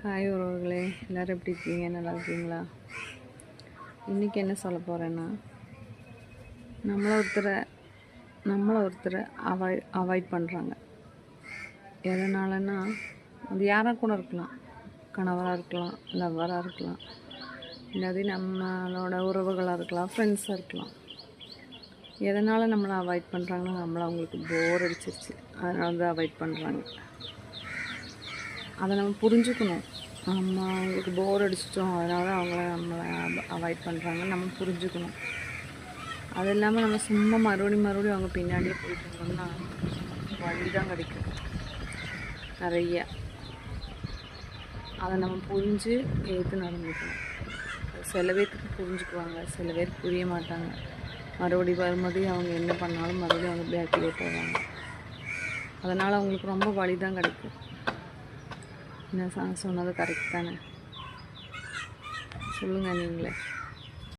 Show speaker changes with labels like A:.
A: Hi உறவுகளே, எல்லோரும் எப்படி இருக்கீங்க? நல்லா இருக்கீங்களா? இன்றைக்கி என்ன சொல்ல போகிறேன்னா, நம்மளை ஒருத்தரை அவாய்ட் பண்ணுறாங்க. எதனாலன்னா, அது யாராக கூட இருக்கலாம். கணவராக இருக்கலாம், லவ்வராக இருக்கலாம், இல்லாட்டி நம்மளோட உறவுகளாக இருக்கலாம், ஃப்ரெண்ட்ஸாக இருக்கலாம். எதனால் நம்மளை அவாய்ட் பண்ணுறாங்கன்னா, நம்மளை அவங்களுக்கு போர் அடிச்சிருச்சு, அதனால தான் அவாய்ட் பண்ணுறாங்க. அதை நம்ம புரிஞ்சுக்கணும். நம்ம அவங்களுக்கு போர் அடிச்சிட்டோம், அதனால நம்மளை அவாய்ட் பண்ணுறாங்கன்னு நம்ம புரிஞ்சுக்கணும். அது இல்லாமல் நம்ம சும்மா மறுபடியும் அவங்க பின்னாடியே போயிட்டு இருந்தோம்னா வழி தான் கிடைக்கும் நிறைய. அதை நம்ம புரிஞ்சு ஏற்று நடந்துக்கணும். சில பேருக்கு புரிஞ்சுக்குவாங்க, சில பேர் புரிய மாட்டாங்க. மறுபடியும் வரும்போது அவங்க என்ன பண்ணாலும் மறுபடியும் அவங்க பேக்கிலே போவாங்க. அதனால் அவங்களுக்கு ரொம்ப வழி தான் கிடைக்கும். என்ன சொன்னது கரெக்ட் தானே? சொல்லுங்கள் நீங்களே.